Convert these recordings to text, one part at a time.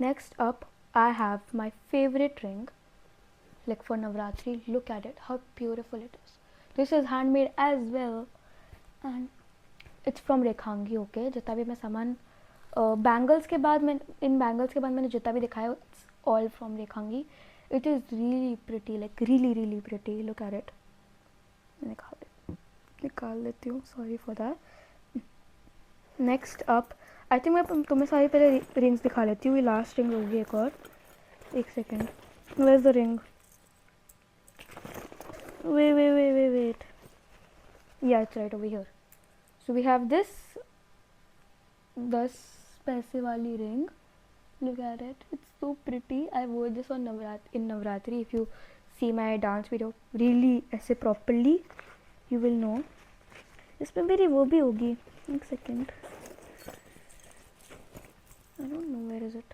Next up, I have my favorite ring, like for Navratri. Look at it, how beautiful it is. This is handmade as well, and it's from Rekhangi. Okay, जितना भी मैं सामान bangles के बाद मैं इन bangles के बाद मैंने जितना भी दिखाया, it's all from Rekhangi. It is really pretty, like really pretty. Look at it. निकाल लेती हूँ, sorry for that. Next up, I think मैं तुम्हें सारी पहले रिंग्स दिखा लेती हूँ. ये लास्ट रिंग होगी एक और. एक second, where is the ring? Wait, yeah it's right over here. So we have this 10 पैसे वाली ring. Look at it, it's so pretty. I wore this on Navratri. If you see my dance video really ऐसे properly, you will know. इसमें मेरी वो भी होगी. एक second, I don't know where is it.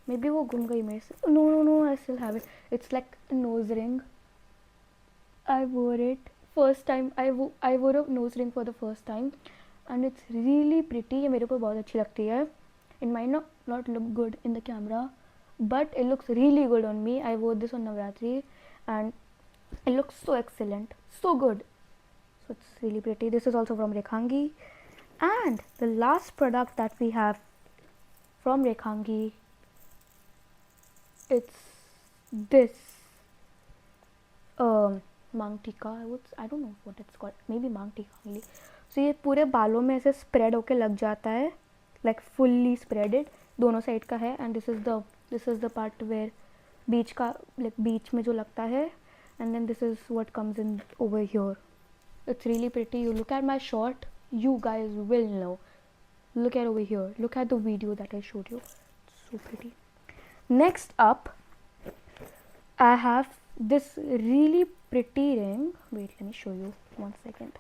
Maybe वो गुम गई मेरे से. No, I still have it. It's like a nose ring. I wore it first time. I wore a nose ring for the first time, and it's really pretty. ये मेरे को बहुत अच्छी लगती है. It might not look good in the camera, but it looks really good on me. I wore this on Navratri, and it looks so excellent, so good. So it's really pretty. This is also from Rekhangi. And the last product that we have from Rekhangi, it's this Mang Tika. I don't know what it's called. Maybe Mang Tika only. So ये पूरे बालों में ऐसे spread होके लग जाता है, like fully spreaded. दोनों साइड का है. And this is the part where बीच का, like बीच में जो लगता है. And then this is what comes in over here. It's really pretty. You look at my short, you guys will know. Look at over here. Look at the video that I showed you. It's so pretty. Next up, I have this really pretty ring. Wait, let me show you. 1 second.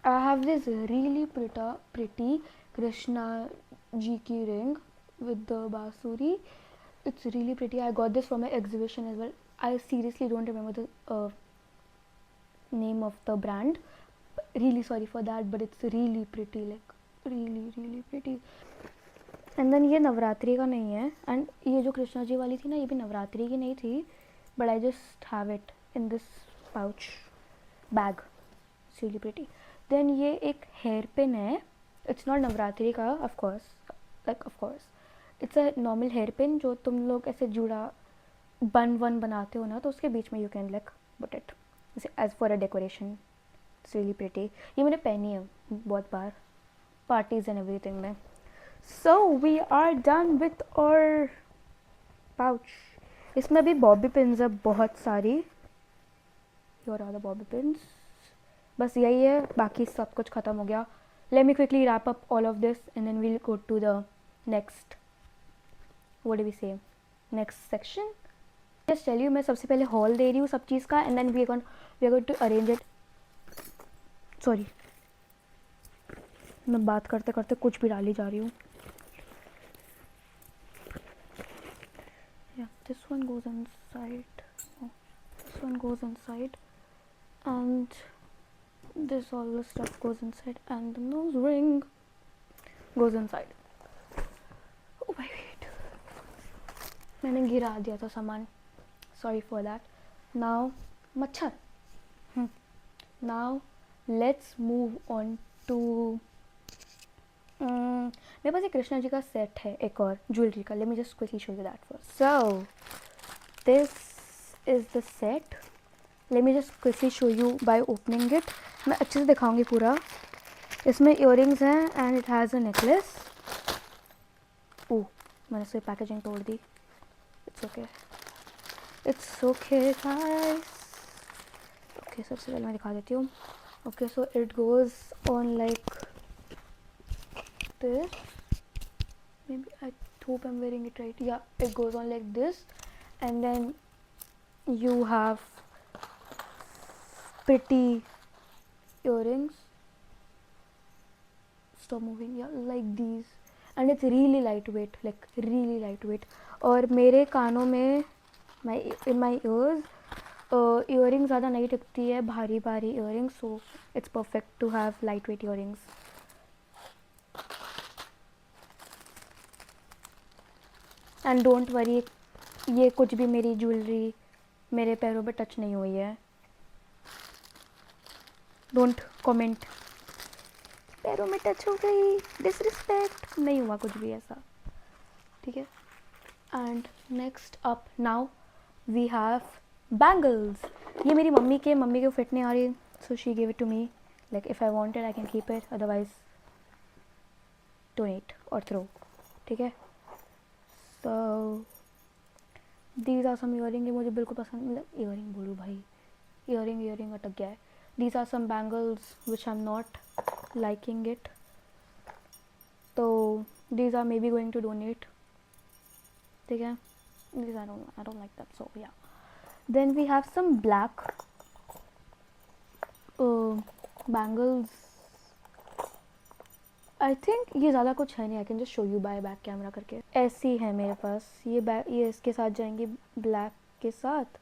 I have this really pretty Krishna ji ki ring with the basuri. It's really pretty. I got this from an exhibition as well. I seriously don't remember the name of the brand. Really sorry for that, but it's really pretty, like really pretty. And then ये नवरात्रि का नहीं है. And ये जो कृष्णा जी वाली थी ना, ये भी नवरात्रि की नहीं थी. But I just have it in this pouch bag. It's really pretty. Then ये एक हेयर पिन है. It's not नवरात्रि का, of course. It's a normal hair pin जो तुम लोग ऐसे जुड़ा बन बनाते हो ना, तो उसके बीच में you can like put it as for a decoration. It's really pretty. ये मैंने पहनी है बहुत बार parties and everything में. So we are done with our pouch. इसमें भी bobby pins है बहुत सारी. Here are the bobby pins. बस यही है, बाकी सब कुछ ख़त्म हो गया. Let me quickly wrap up all of this and then we'll go to the next, what do we say, next section. Just tell you, मैं सबसे पहले haul दे रही हूँ सब चीज़ का, and then we are going to arrange it. Sorry, मैं बात करते करते कुछ भी डाली जा रही हूँ. Yeah, this one goes inside. Oh, this one goes inside, and this all the stuff goes inside, and the nose ring goes inside. Oh my god, मैंने गिरा दिया था सामान. Sorry for that. Now मच्छर. Now let's move on to मेरे पास एक कृष्णा जी का सेट है एक और ज्वेलरी का. Let me just quickly show you that first. So this is the set. Let me just quickly show you by opening it. मैं अच्छे से दिखाऊंगी पूरा. इसमें earrings हैं and it has a necklace. ओह, मैंने इसकी पैकेजिंग तोड़ दी. It's okay guys. Okay, सबसे पहले मैं दिखा देती हूँ. Okay, so it goes on like this. Maybe I hope I'm wearing it right. Yeah, it goes on like this, and then you have pretty earrings. Stop moving. Yeah, like these, and it's really lightweight, like really lightweight. और मेरे कानों में in my ears earrings ज़्यादा नहीं टिकती है, भारी earrings, so it's perfect to have lightweight earrings. And don't worry, ये कुछ भी मेरी ज्वेलरी मेरे पैरों पे टच नहीं हुई है। डोंट कमेंट पैरों में टच हो गई, डिसरिस्पेक्ट, नहीं हुआ कुछ भी ऐसा, ठीक है। And next up now we have bangles. ये मेरी मम्मी को फिट नहीं आ रही, so she give it to me. Like if I wanted I can keep it, otherwise donate और थ्रो, ठीक है। So these are some earring, ये मुझे बिल्कुल पसंद, मतलब ईयरिंग बोलूँ भाई, ईयरिंग अटक गया है। These are some bangles which I am not liking it, so these are maybe going to donate, ठीक है। these I don't like that, so yeah. Then we have some black bangles. I think ये ज़्यादा कुछ है नहीं, I can just show you by back camera करके। ऐसी है मेरे पास, ये इसके साथ जाएंगी ब्लैक के साथ,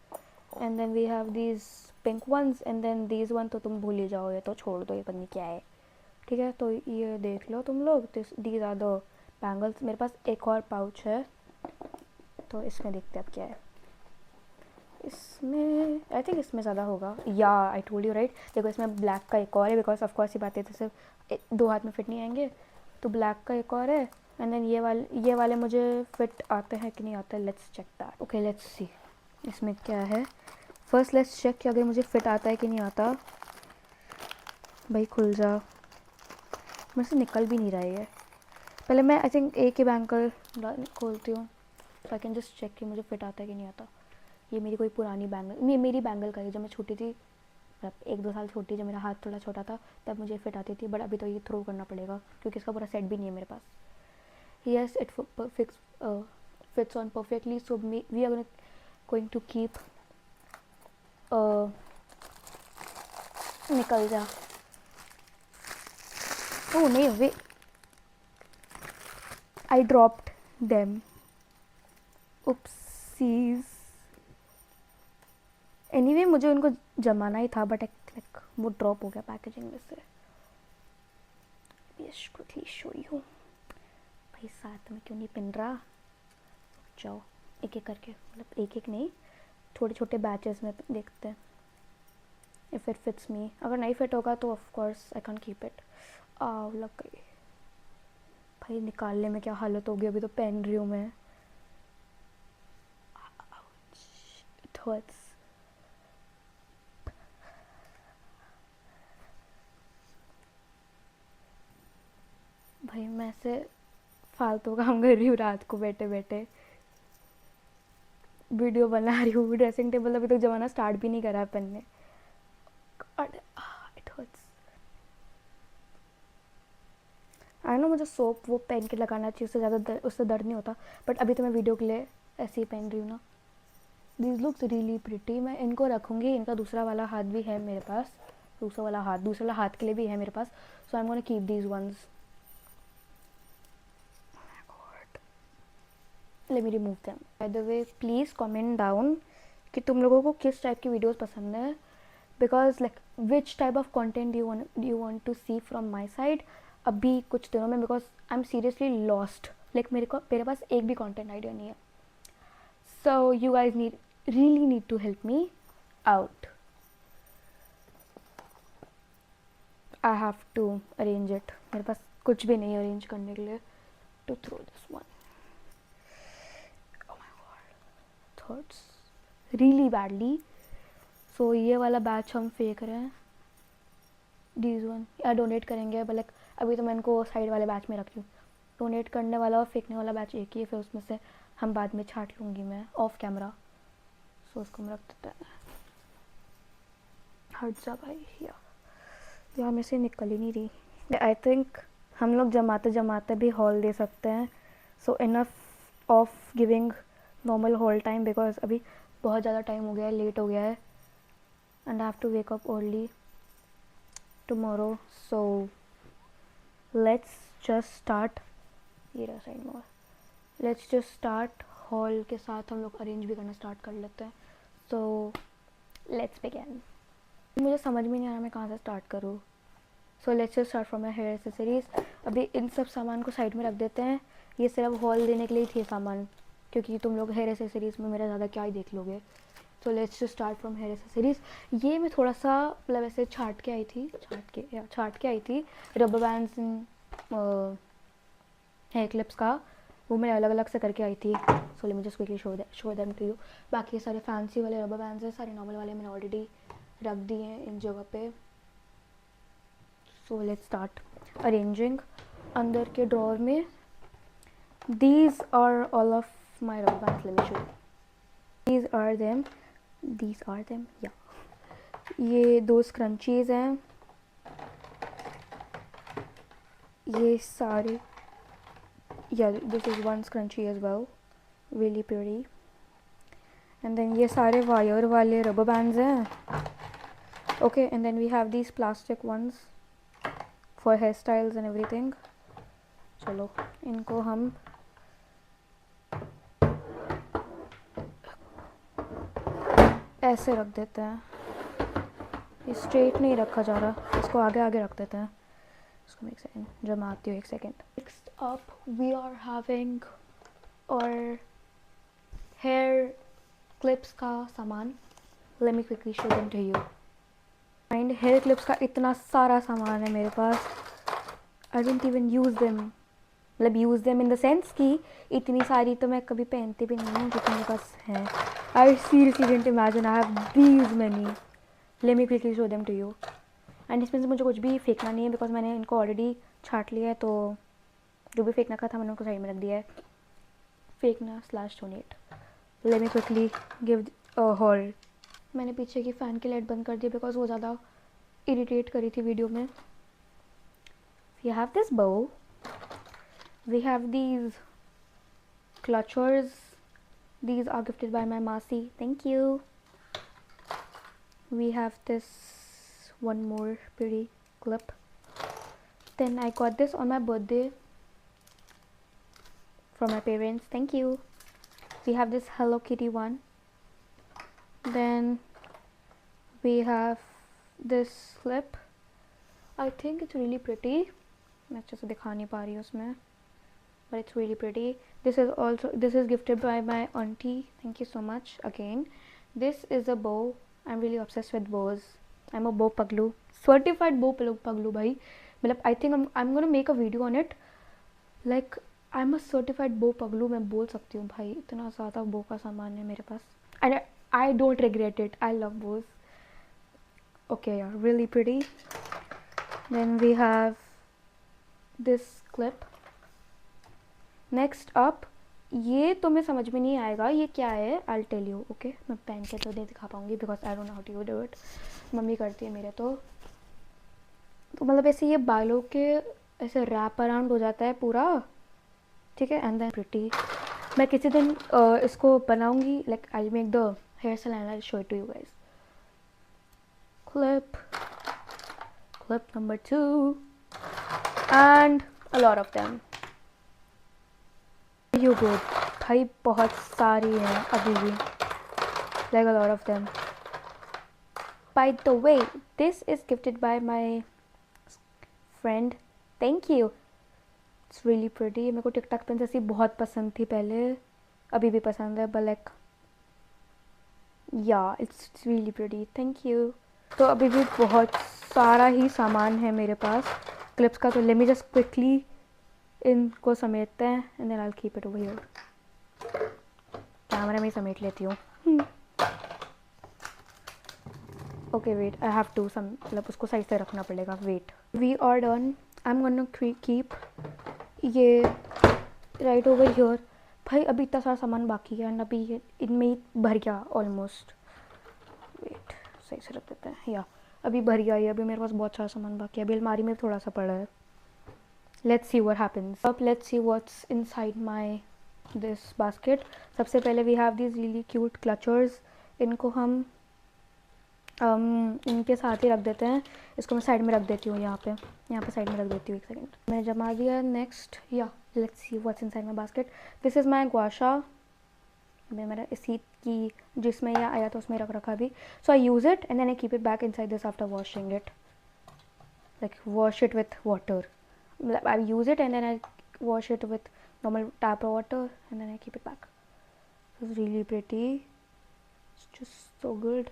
and then we have these pink ones, and then these one तो तुम भूल ही जाओ, ये तो छोड़ दो, ये पता नहीं क्या है, ठीक है। तो ये देख लो तुम लोग, दीज आर द बैंगल्स। मेरे पास एक और पाउच है, तो इसमें देखते हैं अब क्या है। इसमें आई थिंक इसमें ज़्यादा होगा, या आई टोल्ड यू राइट। देखो इसमें ब्लैक का एक और है, बिकॉज ऑफ कोर्स ये बातें तो सिर्फ 2 हाथ में फिट नहीं आएंगे, तो ब्लैक का एक और है। एंड देन ये वाले मुझे फिट आते हैं कि नहीं आते, let's check that. Okay let's see इसमें क्या है। फर्स्ट लेट्स चेक कि अगर मुझे फिट आता है कि नहीं आता। भाई खुल जा, मेरे से निकल भी नहीं रहा है। पहले मैं आई थिंक एक ही बैंगल खोलती हूँ, तो आई कैन जस्ट चेक कि मुझे फिट आता है कि नहीं आता। ये मेरी कोई पुरानी बैंगल, ये मेरी बैंगल का है, जब मैं छोटी थी, मतलब 1-2 साल छोटी, जब मेरा हाथ थोड़ा छोटा था तब मुझे फिट आती थी, बट अभी तो ये थ्रो करना पड़ेगा क्योंकि इसका पूरा सेट भी नहीं है मेरे पास। Yes it fits on perfectly, so we are going to keep. निकल जा, oh no way, I dropped them, oopsies. Anyway मुझे उनको जमाना ही था, बट लाइक वो ड्रॉप हो गया पैकेजिंग में से। Yes quickly show you. भाई साथ में क्यों नहीं पिन रहा, जाओ एक एक करके, मतलब एक एक नहीं, छोटे छोटे बैचेस में देखते हैं इफ़ इट फिट्स मी। अगर नहीं फिट होगा तो of course I can keep it. लग गई भाई, निकालने में क्या हालत होगी, अभी तो पहन रही हूँ मैं। It hurts. भाई मैं ऐसे फालतू काम कर रही हूँ रात को बैठे बैठे, वीडियो बना रही हूँ, ड्रेसिंग टेबल अभी तक जमाना स्टार्ट भी नहीं करा है पहनने। It hurts. आई नो मुझे सोप वो पहन के लगाना चाहिए, उससे ज़्यादा उससे दर्द नहीं होता, बट अभी तो मैं वीडियो के लिए ऐसे ही पहन रही हूँ ना। These looks really pretty. मैं इनको रखूँगी, इनका दूसरा वाला हाथ भी है मेरे पास, दूसरा वाला हाथ के लिए भी है मेरे पास, so I am gonna keep these ones. Let me remove them. By the way please comment down कि तुम लोगों को किस टाइप की वीडियोस पसंद है, because like which type of content you want to see from my side अभी कुछ दिनों में, because I am seriously lost. Like मेरे पास एक भी कंटेंट आइडिया नहीं है, so you guys really need to help me out. I have to arrange it. मेरे पास कुछ भी नहीं अरेंज करने के लिए to throw this one. Oh my god, it hurts really badly. So ये वाला बैच हम फेंक रहे हैं, these one या डोनेट करेंगे, बट लाइक अभी तो मैं इनको साइड वाले बैच में रख रही हूँ। डोनेट करने वाला और फेंकने वाला बैच एक ही है, फिर उसमें से हम बाद में छाट लूँगी मैं ऑफ कैमरा, सो उसको हम रख देते हैं। हट जा भाई, यार मेरे से निकल ही नहीं रही। आई थिंक हम लोग जमाते जमाते भी हॉल दे सकते हैं, so enough of giving normal hall time, because अभी बहुत ज़्यादा टाइम हो गया है, लेट हो गया है, and I have to wake up early tomorrow. So let's just start. ये रहा साइड मोर। Let's just start. हॉल के साथ हम लोग अरेंज भी करना स्टार्ट कर लेते हैं, सो लेट्स बिगिन। मुझे समझ में नहीं आ रहा मैं कहाँ से स्टार्ट करूँ, so let's just start from my hair accessories. अभी इन सब सामान को साइड में रख देते हैं, ये सिर्फ हॉल देने के लिए थी सामान, क्योंकि तुम लोग हेयर एसेसरीज में मेरा ज़्यादा क्या ही देख लोगे. सो let's just start from here accessories. ये मैं थोड़ा सा मतलब ऐसे छाट के आई थी रबर बैंड्स हेयर क्लिप्स का. वो मैं अलग अलग से करके आई थी. So let me just quickly show them to you. बाकी सारे फैंसी वाले रबर बैंड्स हैं, सारे नॉर्मल वाले मैंने ऑलरेडी रख दिए हैं इन जगह पे. So let's start arranging. अंदर के ड्रॉर में these are all of my rubber bands. Let me show you. These are them. Yeah. ये 2 scrunchies हैं. ये सारे. Yeah, this is 1 scrunchie as well. Really pretty. And then ये सारे wire वाले rubber bands हैं. Okay, and then we have these plastic ones for hairstyles and everything. चलो इनको हम ऐसे रख देते हैं. ये स्ट्रेट नहीं रखा जा रहा, इसको आगे आगे रख देते हैं. इसको एक सेकेंड जमाती हूँ, 1 second. Next up we are having और हेयर क्लिप्स का सामान. Let me quickly show them to you. And hair clips का इतना सारा सामान है मेरे पास. I don't even use them. मतलब use them in the sense कि इतनी सारी तो मैं कभी पहनती भी नहीं हूँ जितनी मेरे पास हैं. I seriously didn't imagine I have these many. Let me quickly show them to you. And इसमें से मुझे कुछ भी फेंकना नहीं है बिकॉज मैंने इनको ऑलरेडी छाट लिया है. तो जो भी फेंकना का था मैंने उनको साइड में रख दिया है. फेंकना / donate. Late me quickly give a hall. मैंने पीछे की फ़ैन की लाइट बंद कर दी बिकॉज वो ज़्यादा इरिटेट करी थी वीडियो में. You have this bow. We have these clutchers. These are gifted by my Masi. Thank you. We have this one more pretty clip. Then I got this on my birthday from my parents. Thank you. We have this Hello Kitty one. Then we have this clip. I think it's really pretty. मैं अच्छे से दिखा नहीं पा रही हूँ उसमें. But it's really pretty. This is gifted by my auntie. Thank you so much again. This is a bow. I'm really obsessed with bows. I'm a bow paglu. Certified bow paglu bhai. मतलब I think I'm gonna make a video on it. Like I'm a certified bow paglu. मैं बोल सकती हूँ भाई, इतना ज़्यादा bow का सामान है मेरे पास. And I don't regret it. I love bows. Okay, yeah, really pretty. Then we have this clip. Next up. ये तो मैं समझ में नहीं आएगा ये क्या है. I tell you. ओके, मैं पहन के तो नहीं दिखा पाऊँगी because I don't know how to do it. Mummy करती है मेरे. तो मतलब ऐसे ये बालों के ऐसे रैप अराउंड हो जाता है पूरा. ठीक है. And then pretty. मैं किसी दिन इसको बनाऊँगी. Like I make the hair style and I show it to you guys. Clip number 2 and a lot of them. You good. भाई बहुत सारी हैं अभी भी. Like a lot of them. By the way, this is gifted by my friend. Thank you. It's really pretty. मेरे को TikTok pen जैसी बहुत पसंद थी पहले. अभी भी पसंद है. But like, yeah, it's really pretty. Thank you. तो अभी भी बहुत सारा ही सामान है मेरे पास क्लिप्स का. तो let me just quickly इनको समेटते हैं and then I will keep it over here. Camera में समेट लेती हूँ. Okay wait, I have to some मतलब उसको सही से रखना पड़ेगा. Wait, we are done. I am gonna keep ये राइट ओवर हियर. भाई अभी इतना सारा सामान बाकी है एंड अभी इनमें ही भर गया ऑलमोस्ट. वेट, सही से रख देते हैं. या अभी भर गया ये. अभी मेरे पास बहुत सारा सामान बाकी है. अभी अलमारी में थोड़ा सा पड़ा है. Let's see what happens. Up, let's see what's inside my this basket. सबसे पहले we have these really cute clutchers. इनको हम इनके साथ ही रख देते हैं. इसको मैं साइड में रख देती हूँ. यहाँ पे साइड में रख देती हूँ. 1 सेकेंड मैंने जमा दिया. Next yeah let's see what's inside my basket. This is my gua sha. मैं मेरा इसी की जिसमें यह आया था उसमें रख रखा भी. So I use it and then I keep it back inside this after washing it. Like wash it with water. I use it and then I wash it with normal tap water and then I keep it back. is really pretty. It's just so good,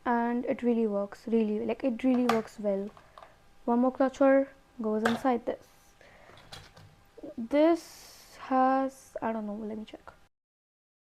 and it really works. Really, like it really works well. One more clutcher goes inside this. This has, I don't know. Let me check.